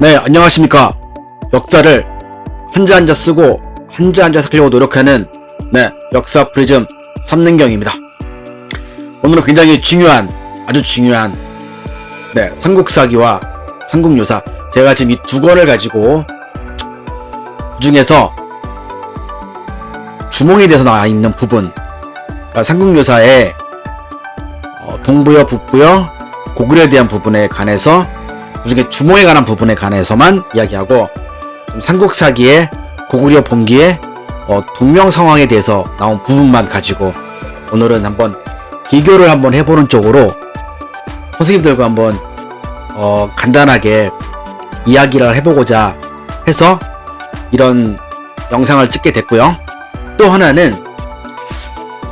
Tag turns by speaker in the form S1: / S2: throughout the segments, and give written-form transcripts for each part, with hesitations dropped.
S1: 네, 안녕하십니까. 역사를 한자 한자 쓰고 한자 한자 쓰려고 노력하는 역사 프리즘 삼능경입니다. 오늘은 굉장히 중요한, 아주 중요한 삼국사기와 삼국유사, 제가 지금 이 두 권을 가지고 그 중에서 주몽에 대해서 나와 있는 부분, 그러니까 삼국유사의 동부여, 북부여, 고구려에 대한 부분에 관해서, 그중에 주몽에 관한 부분에 관해서만 이야기하고, 삼국사기의 고구려 본기의 동명상황에 대해서 나온 부분만 가지고 오늘은 한번 비교를 한번 해보는 쪽으로 선생님들과 한번 간단하게 이야기를 해보고자 해서 이런 영상을 찍게 됐고요. 또 하나는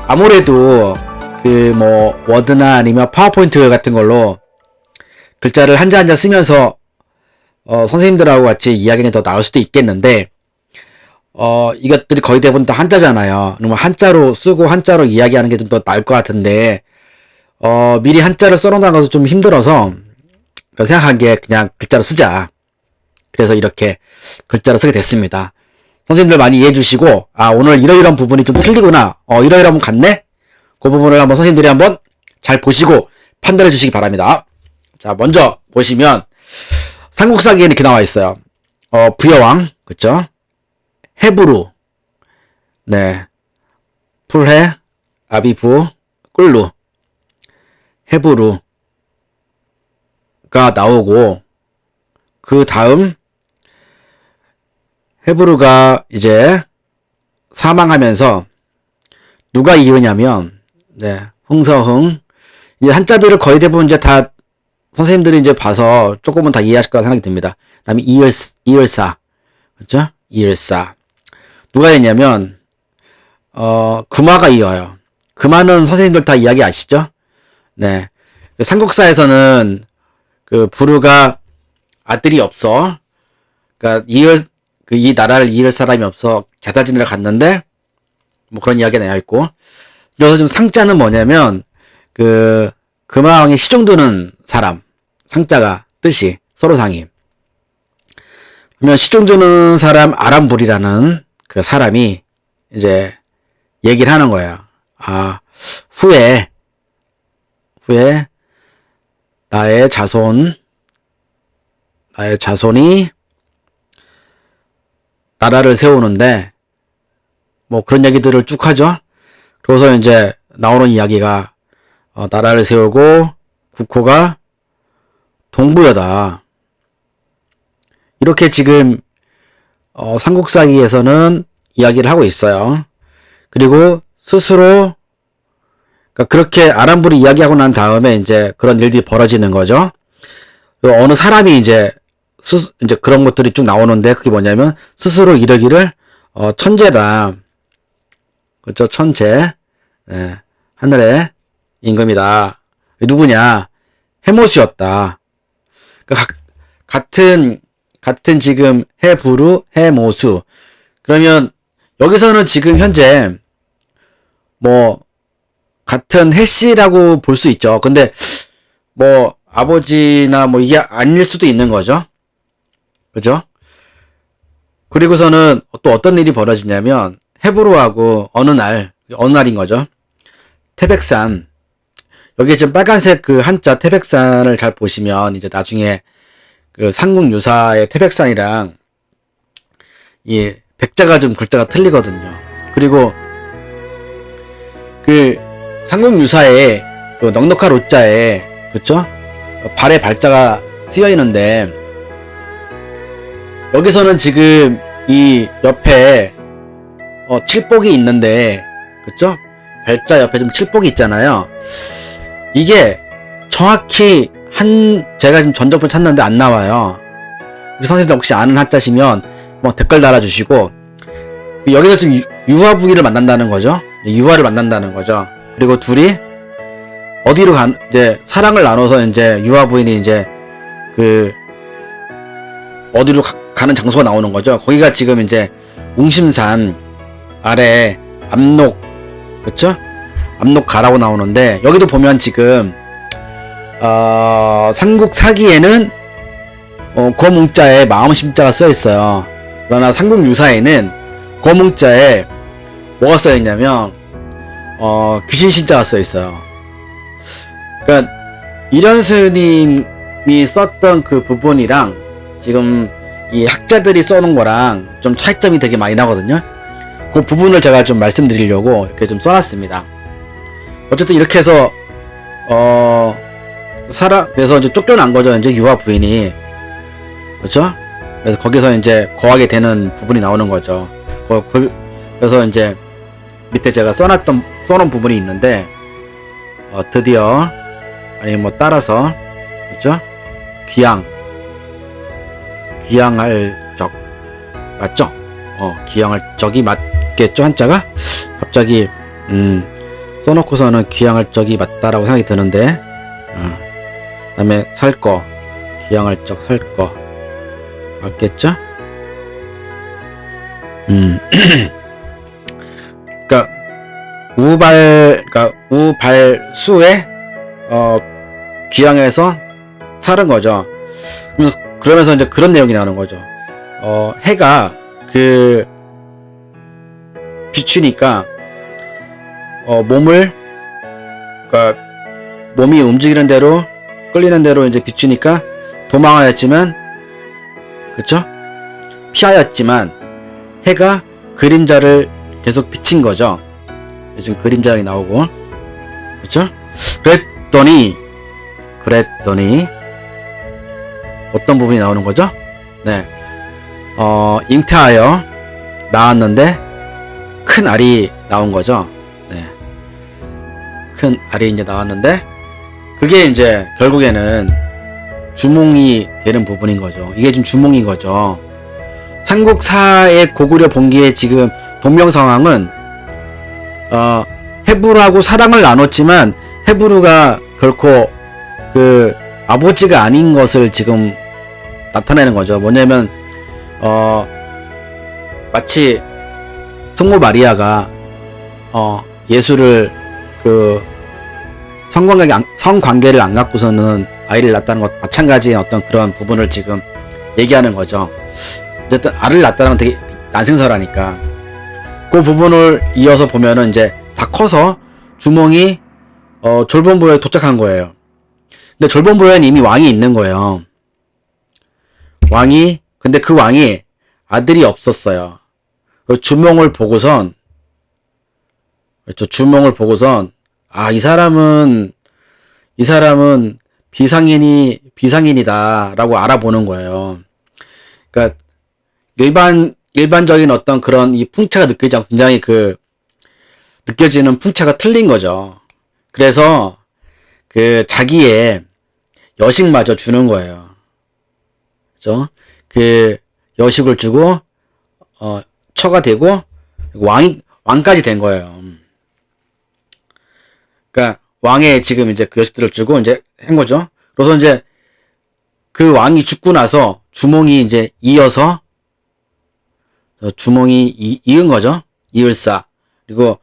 S1: 아무래도 워드나 아니면 파워포인트 같은 걸로 글자를 한자 한자 쓰면서 선생님들하고 같이 이야기가 더 나올 수도 있겠는데, 이것들이 거의 대부분 다 한자잖아요. 그러면 한자로 쓰고 한자로 이야기하는 게 좀 더 나을 것 같은데, 미리 한자를 써놓는 것도 좀 힘들어서 생각한 게 그냥 글자로 쓰자. 그래서 이렇게 글자로 쓰게 됐습니다. 선생님들 많이 이해해 주시고, 오늘 이러이러한 부분이 좀 틀리구나, 이러이러하면 같네? 그 부분을 한번 선생님들이 한번 잘 보시고 판단해 주시기 바랍니다. 자, 먼저 보시면 삼국사기에 이렇게 나와 있어요. 부여왕, 그쵸? 해부루, 풀해, 아비부, 꿀루, 해부루가 나오고, 그 다음 해부루가 이제 사망하면서 누가 이으냐면, 흥서흥, 이제 한자들을 거의 대부분 이제 다 선생님들이 이제 봐서 조금은 다 이해하실 거라 생각이 듭니다. 그 다음에 이을사, 그렇죠? 이을사. 누가 했냐면 금화가 이어요. 금화는 선생님들 다 이야기 아시죠? 삼국사에서는 그 부르가 아들이 없어. 그러니까 이 나라를 이을 사람이 없어 자타진을 갔는데, 뭐 그런 이야기가 나와 있고. 그래서 지금 상자는 뭐냐면 금화왕이 시중 드는 사람, 상자가 뜻이 서로상이. 그러면 시중 드는 사람 아람불이라는 그 사람이 이제 얘기를 하는 거야. 후에 나의 자손이 나라를 세우는데, 뭐 그런 얘기들을 쭉 하죠. 그래서 이제 나오는 이야기가 나라를 세우고 국호가 동부여다. 이렇게 지금 삼국사기에서는 이야기를 하고 있어요. 그리고 스스로 그렇게 아람불이 이야기하고 난 다음에 이제 그런 일들이 벌어지는 거죠. 어느 사람이 이제 그런 것들이 쭉 나오는데, 그게 뭐냐면 스스로 이르기를 천재다. 그렇죠? 천재. 하늘의 임금이다. 누구냐? 해모수였다. 같은 지금 해부루, 해모수. 그러면 여기서는 지금 현재 뭐 같은 해씨라고 볼 수 있죠. 근데 뭐 아버지나 뭐 이게 아닐 수도 있는 거죠. 그죠? 그리고서는 또 어떤 일이 벌어지냐면, 해부루하고 어느 날인 거죠. 태백산. 여기에 지금 빨간색 그 한자 태백산을 잘 보시면 이제 나중에 그 삼국유사의 태백산이랑 이 백자가 좀 글자가 틀리거든요. 그리고 그 삼국유사의 그 넉넉한 우자에, 그쵸? 발에 발자가 쓰여 있는데, 여기서는 지금 이 옆에 칠복이 있는데, 그쵸? 발자 옆에 좀 칠복이 있잖아요. 이게 정확히 제가 지금 전적분 찾는데 안 나와요. 선생님들 혹시 아는 한자시면 뭐 댓글 달아주시고, 여기서 지금 유화부기를 만난다는 거죠. 유화를 만난다는 거죠. 그리고 둘이 어디로 이제 사랑을 나눠서 이제 유화 부인이 이제 어디로 가는 장소가 나오는 거죠. 거기가 지금 이제 웅심산 아래 압록, 그쵸? 압록가라고 나오는데, 여기도 보면 지금 삼국사기에는 거문자에 마음심자가 써 있어요. 그러나 삼국유사에는 거문자에 뭐가 써 있냐면 귀신신자가 써 있어요. 그러니까 이련 스님이 썼던 그 부분이랑 지금 이 학자들이 써놓은 거랑 좀 차이점이 되게 많이 나거든요. 그 부분을 제가 좀 말씀드리려고 이렇게 좀 써놨습니다. 어쨌든 이렇게 해서 그래서 이제 쫓겨난 거죠. 이제 유아 부인이. 그렇죠? 그래서 거기서 이제 거하게 되는 부분이 나오는 거죠. 그래서 이제 밑에 제가 써놓은 부분이 있는데, 드디어, 아니 뭐 따라서, 그렇죠? 귀양할 적. 맞죠? 귀양할 적이 맞겠죠? 한자가? 갑자기, 써놓고서는 귀양할 적이 맞다라고 생각이 드는데, 그 다음에 귀양할 적, 맞겠죠? 그러니까 우발수에 귀양해서 살은 거죠. 그러면서 이제 그런 내용이 나오는 거죠. 해가 비추니까 그러니까 몸이 움직이는 대로 끌리는 대로 이제 비추니까 도망하였지만, 그쵸? 피하였지만 해가 그림자를 계속 비친 거죠. 지금 그림자가 나오고, 그쵸? 그랬더니 어떤 부분이 나오는 거죠? 네, 잉태하여 낳았는데 큰 알이 나온 거죠. 네, 큰 알이 이제 나왔는데 그게 이제 결국에는 주몽이 되는 부분인 거죠. 이게 지금 주몽인 거죠. 삼국사의 고구려 본기의 지금 동명 상황은 헤부르하고 사랑을 나눴지만 헤부르가 결코 그 아버지가 아닌 것을 지금 나타내는 거죠. 뭐냐면 마치 성모 마리아가 예수를 그 성관계를 안 갖고서는 아이를 낳았다는 것 마찬가지의 어떤 그런 부분을 지금 얘기하는 거죠. 어쨌든 알을 낳았다는 건 되게 난생설하니까 그 부분을 이어서 보면은 이제 다 커서 주몽이 졸본부에 도착한 거예요. 근데 졸본부에는 이미 왕이 있는 거예요. 근데 그 왕이 아들이 없었어요. 주몽을 보고선, 그렇죠. 주몽을 보고선, 이 사람은 비상인이다라고 알아보는 거예요. 그러니까 일반적인 어떤 그런 이 풍채가 느껴지지 않고 굉장히 느껴지는 풍채가 틀린 거죠. 그래서 자기의 여식마저 주는 거예요. 그죠? 여식을 주고, 처가 되고, 왕까지 된 거예요. 그러니까, 왕의 지금 이제 그 여식들을 주고 이제 한 거죠. 그래서 이제 그 왕이 죽고 나서 주몽이 이제 이어서, 주몽이 이은 거죠. 이을사. 그리고,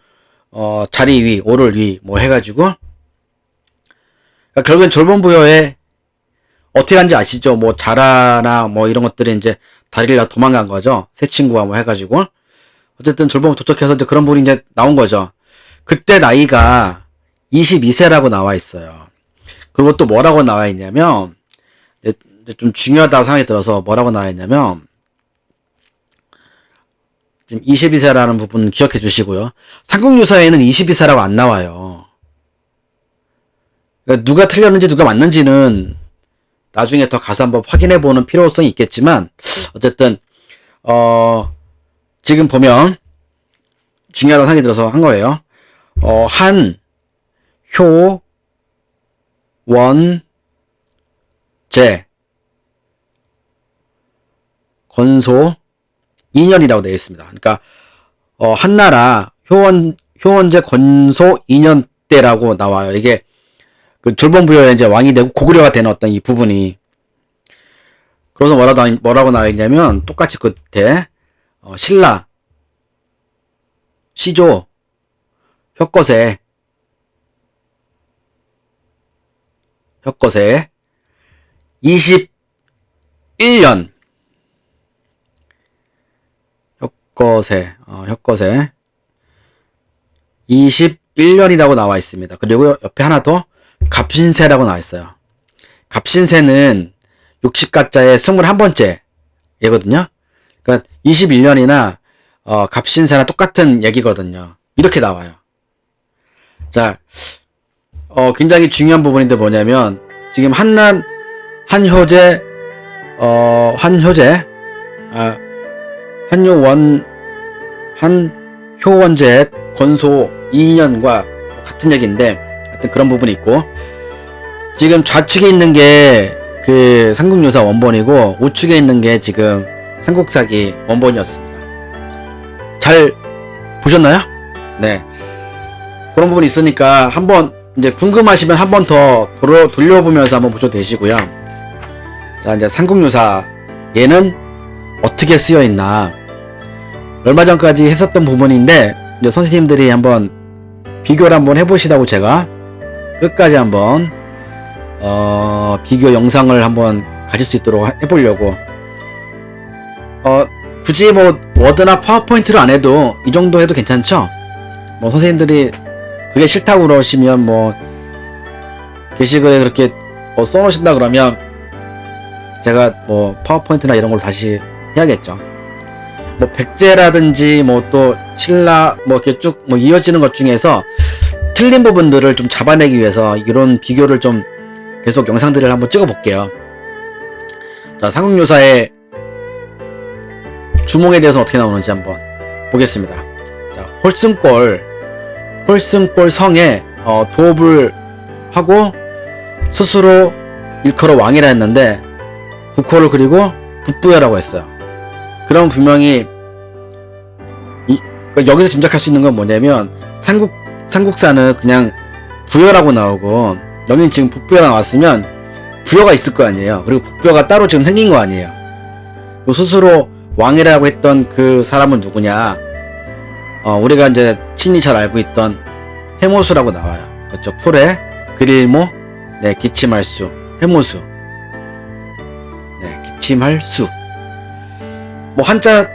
S1: 자리 위, 오를 위, 뭐 해가지고, 그러니까 결국엔 졸본부여에 어떻게 한지 아시죠? 뭐 자라나 뭐 이런 것들이 이제 다리를 다 도망간 거죠. 새 친구가 뭐 해가지고 어쨌든 졸본부 도착해서 이제 그런 분이 이제 나온 거죠. 그때 나이가 22세라고 나와 있어요. 그리고 또 뭐라고 나와 있냐면 좀 중요하다고 생각이 들어서 뭐라고 나와 있냐면 지금 22세라는 부분 기억해 주시고요. 삼국유사에는 22세라고 안 나와요. 그러니까 누가 틀렸는지 누가 맞는지는 나중에 더 가서 한번 확인해보는 필요성이 있겠지만 어쨌든 지금 보면 중요하다고 생각이 들어서 한 거예요. 한, 효, 원, 제, 건소, 2년이라고 되어 있습니다. 그러니까 한나라 효원제 건소 2년 때라고 나와요. 이게 졸본부여의 이제 왕이 되고 고구려가 되는 어떤 이 부분이. 그래서 뭐라고 나와 있냐면 똑같이 그때 신라, 시조, 혁거세 20 21년 혁거세 21년이라고 나와 있습니다. 그리고 옆에 하나 더 갑신세라고 나와 있어요. 갑신세는 60가자의 21번째 얘거든요. 그러니까 21년이나 갑신세나 똑같은 얘기거든요. 이렇게 나와요. 자, 굉장히 중요한 부분인데 뭐냐면 지금 한효재 한효원제 건소 2년과 같은 얘기인데 하여튼 그런 부분이 있고, 지금 좌측에 있는 게 그 삼국유사 원본이고 우측에 있는 게 지금 삼국사기 원본이었습니다. 잘 보셨나요? 네. 그런 부분이 있으니까 한번 이제 궁금하시면 한 번 더 돌려보면서 한번 보셔도 되시고요. 자, 이제 삼국유사 얘는 어떻게 쓰여 있나, 얼마 전까지 했었던 부분인데 이제 선생님들이 한번 비교를 한번 해보시라고 제가 끝까지 한번 비교 영상을 한번 가질 수 있도록 해보려고. 굳이 뭐 워드나 파워포인트를 안 해도 이 정도 해도 괜찮죠? 뭐 선생님들이 그게 싫다고 그러시면 뭐 게시글에 그렇게 써놓으신다 그러면 제가 뭐 파워포인트나 이런 걸 다시 해야겠죠. 뭐 백제라든지 뭐 또 신라 뭐 이렇게 쭉 뭐 이어지는 것 중에서 틀린 부분들을 좀 잡아내기 위해서 이런 비교를 좀 계속 영상들을 한번 찍어 볼게요. 자, 삼국유사의 주몽에 대해서는 어떻게 나오는지 한번 보겠습니다. 자, 홀승골 성에 도읍을 하고 스스로 일컬어 왕이라 했는데 국호를 그리고 북부여라고 했어요. 그럼 분명히 여기서 짐작할 수 있는 건 뭐냐면 삼국사는 그냥 부여라고 나오고 여기는 지금 북부여가 나왔으면 부여가 있을 거 아니에요. 그리고 북부여가 따로 지금 생긴 거 아니에요. 스스로 왕이라고 했던 그 사람은 누구냐? 우리가 이제 친히 잘 알고 있던 해모수라고 나와요. 그렇죠? 풀에 그릴모, 네, 기침할수, 해모수, 네, 기침할수. 뭐 한자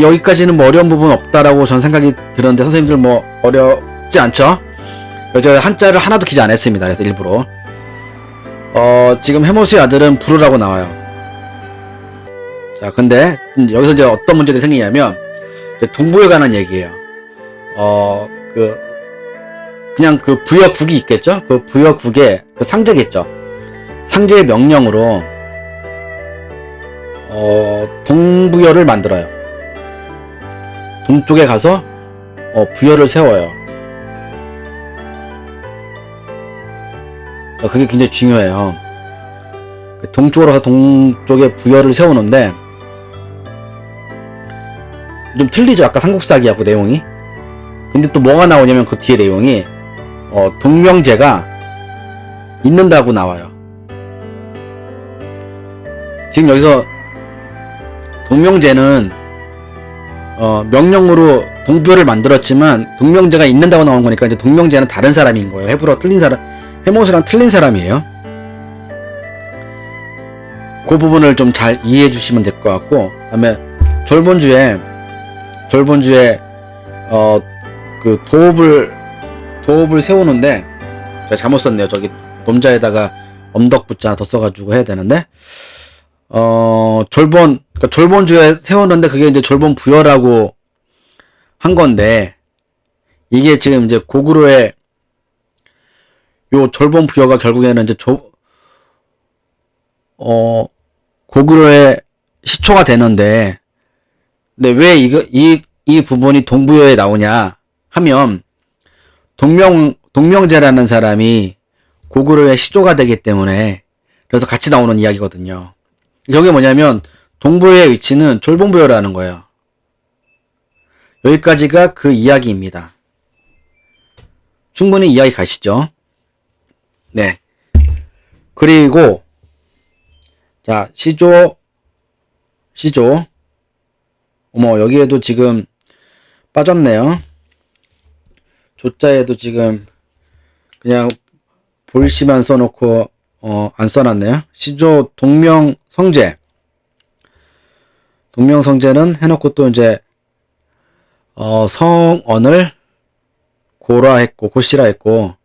S1: 여기까지는 뭐 어려운 부분 없다라고 전 생각이 들었는데 선생님들 뭐 어렵지 않죠? 제가 한자를 하나도 기재 안 했습니다. 그래서 일부러 지금 해모수의 아들은 부르라고 나와요. 자, 근데 여기서 이제 어떤 문제들이 생기냐면 동부에 관한 얘기예요. 그냥 그 부여국이 있겠죠? 그 부여국에 그 상제겠죠? 상제의 명령으로 동부여를 만들어요. 동쪽에 가서 부여를 세워요. 그게 굉장히 중요해요. 동쪽으로 가서 동쪽에 부여를 세우는데 좀 틀리죠? 아까 삼국사기하고 내용이. 근데 또 뭐가 나오냐면 그 뒤에 내용이 동명제가 있는다고 나와요. 지금 여기서 동명제는 명령으로 동부여를 만들었지만 동명제가 있는다고 나온 거니까 이제 동명제는 다른 사람인 거예요. 해모수랑 틀린 사람이에요. 그 부분을 좀 잘 이해해 주시면 될 것 같고, 그다음에 졸본주에 그 도읍을 세우는데 제가 잘못 썼네요. 저기 놈자에다가 엄덕붙자 더 써가지고 해야 되는데 그러니까 졸본주에 세우는데 그게 이제 졸본부여라고 한 건데, 이게 지금 이제 고구려의 요 졸본부여가 결국에는 이제 고구려의 시초가 되는데, 근데 왜 이 부분이 동부여에 나오냐 하면 동명제라는 사람이 고구려의 시조가 되기 때문에 그래서 같이 나오는 이야기거든요. 여기 뭐냐면 동부여의 위치는 졸본부여라는 거예요. 여기까지가 그 이야기입니다. 충분히 이야기 가시죠? 네. 그리고 자, 시조 어머, 여기에도 지금 빠졌네요. 조자에도 지금 그냥 볼시만 써놓고 안 써놨네요. 시조 동명 성제 동명성제는 해놓고 또 이제 성언을 고라 했고 고시라 했고,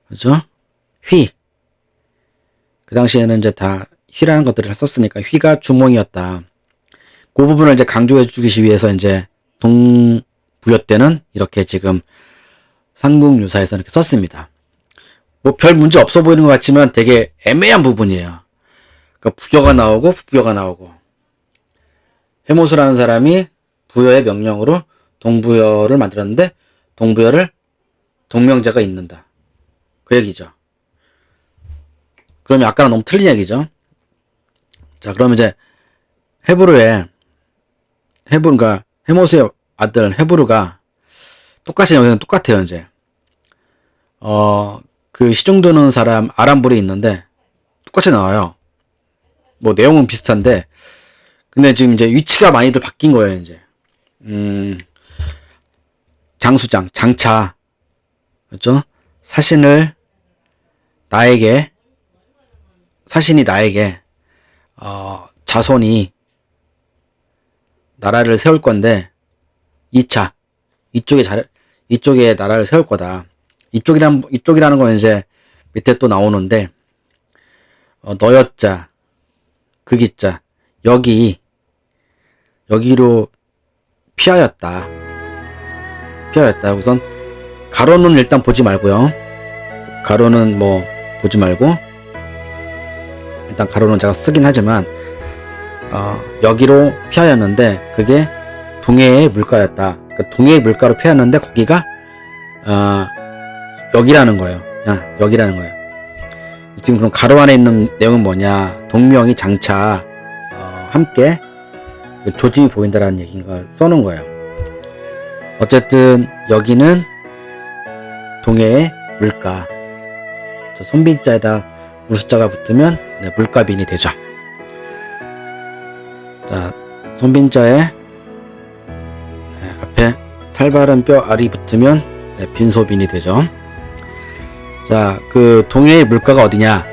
S1: 그죠? 휘. 그 당시에는 이제 다 휘라는 것들을 썼으니까 휘가 주몽이었다. 그 부분을 이제 강조해 주기 위해서 이제 동부여 때는 이렇게 지금 삼국유사에서 이렇게 썼습니다. 뭐 별 문제 없어 보이는 것 같지만 되게 애매한 부분이에요. 그러니까 부여가 나오고 부부여가 나오고, 해모수라는 사람이 부여의 명령으로 동부여를 만들었는데 동부여를 동명제가 잇는다, 그 얘기죠. 그러면 아까랑 너무 틀린 얘기죠. 자, 그러면 이제 그러니까 해모수의 아들 헤브루가 똑같이 여기는 똑같아요. 이제 그 시중 드는 사람 아람불이 있는데 똑같이 나와요. 뭐 내용은 비슷한데 근데 지금 이제 위치가 많이들 바뀐 거예요. 이제 장수장, 장차, 그렇죠? 사신이 나에게 자손이 나라를 세울 건데 2차 이쪽에 나라를 세울 거다. 이쪽이라는 건 이제 밑에 또 나오는데 너여자 극이자 여기로 피하였다. 우선 가로는 일단 보지 말고요. 가로는 뭐 보지 말고, 일단 가로는 제가 쓰긴 하지만 여기로 피하였는데 그게 동해의 물가였다. 그러니까 동해의 물가로 피하였는데 거기가 여기라는 거예요. 여기라는 거예요. 지금 그럼 가로 안에 있는 내용은 뭐냐? 동명이 장차 함께 조짐이 보인다라는 얘기인가 써놓은 거예요. 어쨌든 여기는 동해의 물가. 저 손빈자에다 물숫자가 붙으면 물가빈이 되죠. 자, 손빈자에 앞에 살바른 뼈 알이 붙으면 빈소빈이 되죠. 자, 그 동해의 물가가 어디냐?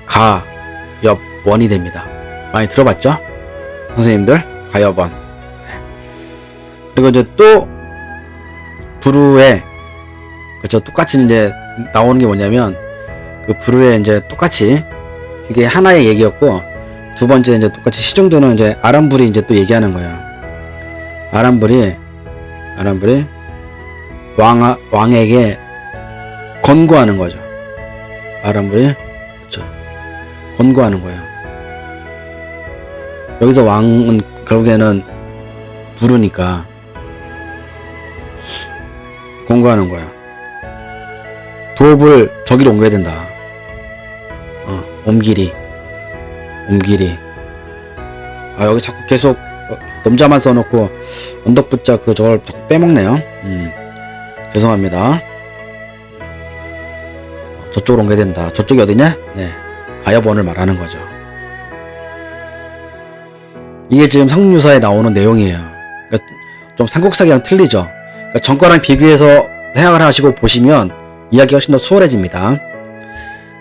S1: 가엽원이 됩니다. 많이 들어봤죠? 선생님들, 가엽원. 그리고 이제 또 부루에, 그렇죠, 똑같이 이제 나오는 게 뭐냐면 그 부루에 이제 똑같이 이게 하나의 얘기였고, 두 번째 이제 똑같이 시중도는 이제 아람불이 이제 또 얘기하는 거예요. 아람불이 왕에게 권고하는 거죠. 아람불이, 그렇죠, 권고하는 거예요. 여기서 왕은 결국에는 부르니까 권고하는 거예요. 도읍을 저기로 옮겨야 된다. 옮기리. 여기 자꾸 계속 넘자만 써놓고 언덕붙자 저걸 자꾸 빼먹네요. 죄송합니다. 저쪽으로 옮겨야 된다. 저쪽이 어디냐? 가엽원을 말하는 거죠. 이게 지금 삼국유사에 나오는 내용이에요. 그러니까 좀 삼국사기랑 틀리죠. 그러니까 전과랑 비교해서 생각을 하시고 보시면 이야기가 훨씬 더 수월해집니다.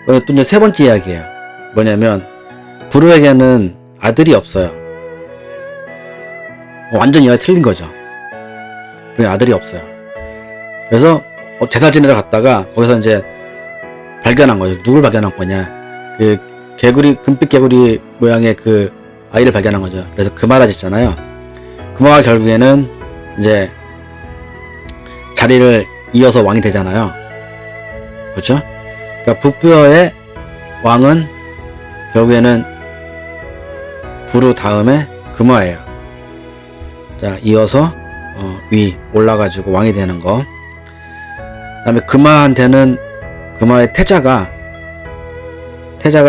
S1: 또 이제 세 번째 이야기예요. 뭐냐면 부르에게는 아들이 없어요. 완전 이야기 틀린 거죠. 아들이 없어요. 그래서 제사 지내러 갔다가 거기서 이제 발견한 거죠. 누굴 발견한 거냐? 그 금빛 개구리 모양의 그 아이를 발견한 거죠. 그래서 금화라 짓잖아요. 금화가 결국에는 이제 자리를 이어서 왕이 되잖아요. 그렇죠? 그러니까 북부여의 왕은 결국에는 부루 다음에 금화예요. 자, 이어서 위 올라가지고 왕이 되는 거. 그다음에 금화의 태자가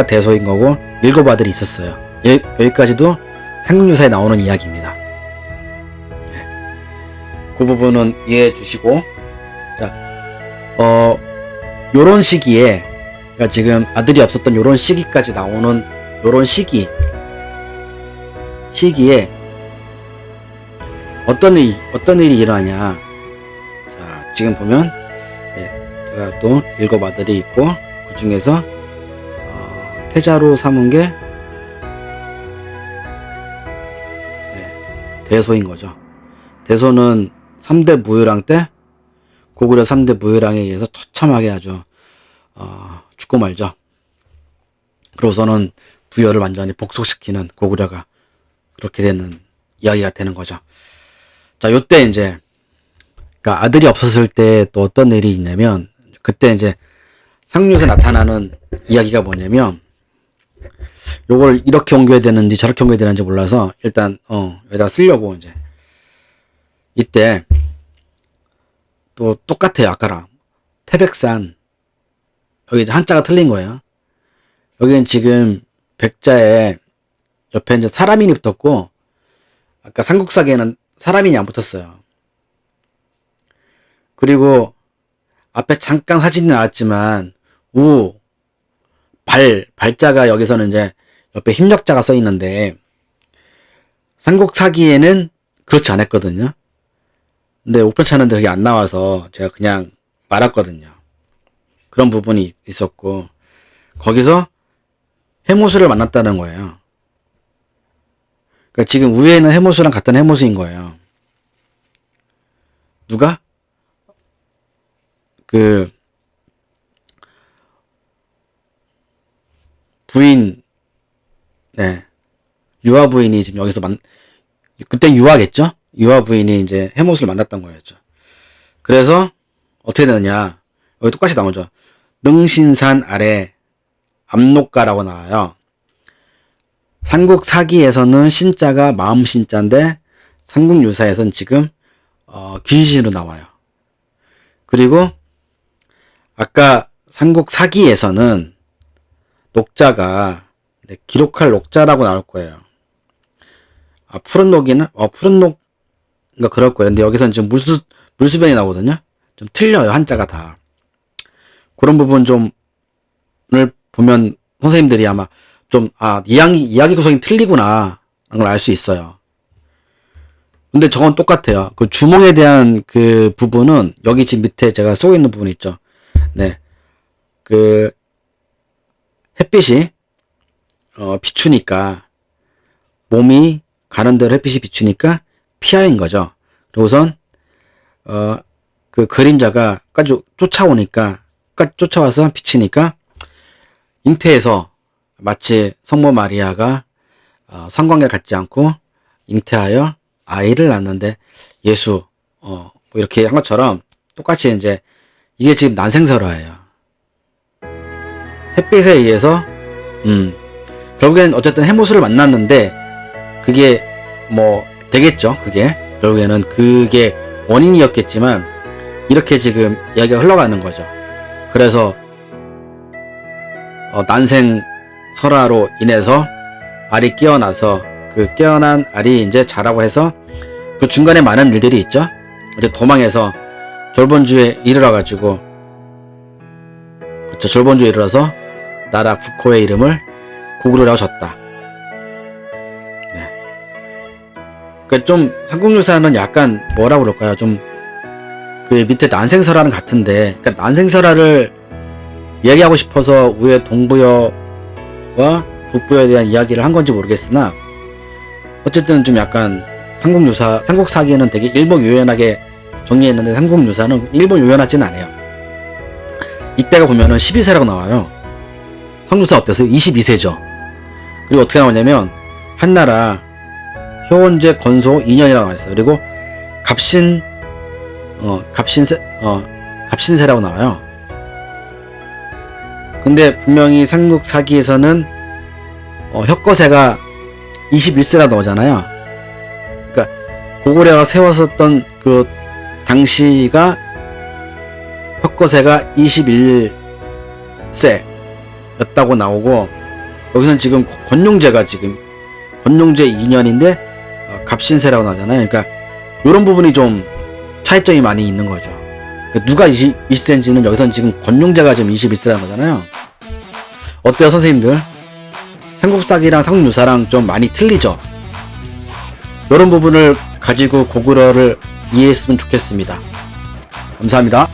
S1: 대소인 거고 7 아들이 있었어요. 여기까지도 삼국유사에 나오는 이야기입니다. 그 부분은 이해해 주시고, 자, 요런 시기에, 그러니까 지금 아들이 없었던 요런 시기까지 나오는 요런 시기에 어떤 일이 일어나냐. 자, 지금 보면 제가 또 7 아들이 있고 그 중에서 태자로 삼은 게 대소인 거죠. 대소는 3대 무효랑 때 고구려 3대 무효랑에 의해서 처참하게 아주 죽고 말죠. 그러고서는 부여를 완전히 복속시키는 고구려가 그렇게 되는 이야기가 되는 거죠. 자, 요때 이제 그러니까 아들이 없었을 때 또 어떤 일이 있냐면 그때 이제 상류에서 나타나는 이야기가 뭐냐면 요걸 이렇게 옮겨야 되는지 저렇게 옮겨야 되는지 몰라서 일단 여기다 쓰려고 이제 이때 또 똑같아요. 아까랑 태백산 여기 이제 한자가 틀린 거예요. 여기는 지금 백자에 옆에 이제 사람인이 붙었고 아까 삼국사기에는 사람인이 안 붙었어요. 그리고 앞에 잠깐 사진이 나왔지만 발자가 여기서는 이제 옆에 힘력자가 써 있는데 삼국사기에는 그렇지 않았거든요. 근데 옥편 찾는데 그게 안 나와서 제가 그냥 말았거든요. 그런 부분이 있었고 거기서 해모수를 만났다는 거예요. 그러니까 지금 위에 있는 해모수랑 같은 해모수인 거예요. 누가? 그 부인, 네, 유아 부인이 지금 여기서 그때 유아겠죠? 유아 부인이 이제 해모수를 만났던 거였죠. 그래서 어떻게 되느냐? 여기 똑같이 나오죠. 능신산 아래 압록가라고 나와요. 삼국사기에서는 신자가 마음 신자인데 삼국유사에서는 지금 귀신으로 나와요. 그리고 아까 삼국사기에서는 녹자가 기록할 녹자라고 나올 거예요. 푸른 녹이는 푸른 녹인가 그럴 거예요. 근데 여기서는 지금 물수변이 나오거든요. 좀 틀려요. 한자가 다. 그런 부분 좀을 보면 선생님들이 아마 좀 이야기 구성이 틀리구나 라는 걸 알 수 있어요. 근데 저건 똑같아요. 그 주몽에 대한 그 부분은 여기 지금 밑에 제가 쓰고 있는 부분 있죠. 네. 그 햇빛이 비추니까 몸이 가는 대로 햇빛이 비추니까 피하인 거죠. 그리고선 그 그림자가 까지 쫓아오니까 쫓아와서 비치니까 잉태해서 마치 성모 마리아가 성관계를 갖지 않고 잉태하여 아이를 낳는데 예수 뭐 이렇게 한 것처럼 똑같이 이제 이게 지금 난생설화예요. 햇빛에 의해서 결국엔 어쨌든 해모수를 만났는데 그게 뭐 되겠죠. 그게 결국에는 그게 원인이었겠지만 이렇게 지금 이야기가 흘러가는 거죠. 그래서 난생설화로 인해서 알이 깨어나서 그 깨어난 알이 이제 자라고 해서 그 중간에 많은 일들이 있죠. 이제 도망해서 졸본주에 이르러가지고 그쵸, 졸본주에 이르러서 나라 국호의 이름을 고구려라고 졌다. 네. 그러니까 좀 삼국유사는 약간 뭐라고 그럴까요? 좀 그 밑에 난생설화는 같은데, 그러니까 난생설화를 얘기하고 싶어서 위에 동부여와 북부여에 대한 이야기를 한 건지 모르겠으나 어쨌든 좀 약간 삼국사기에는 되게 일목요연하게 정리했는데 삼국유사는 일목요연하진 않아요. 이때가 보면은 12세라고 나와요. 삼국유사 어땠어요? 22세죠. 그리고 어떻게 나오냐면 한나라 효원제 건소 2년이라고 나와있어요. 그리고 갑신세라고 나와요. 근데 분명히 삼국사기에서는 혁거세가 21세라 나오잖아요. 그러니까 고구려가 세웠었던 그 당시가 혁거세가 21세였다고 나오고 여기서는 지금 권룡제가 지금 권룡제 2년인데 갑신세라고 나오잖아요. 그러니까 이런 부분이 좀 차이점이 많이 있는 거죠. 그러니까 누가 21세인지는 여기서는 지금 권룡제가 지금 21세라는 거잖아요. 어때요, 선생님들? 삼국사기랑 삼국유사랑 좀 많이 틀리죠? 이런 부분을 가지고 고구려를 이해했으면 좋겠습니다. 감사합니다.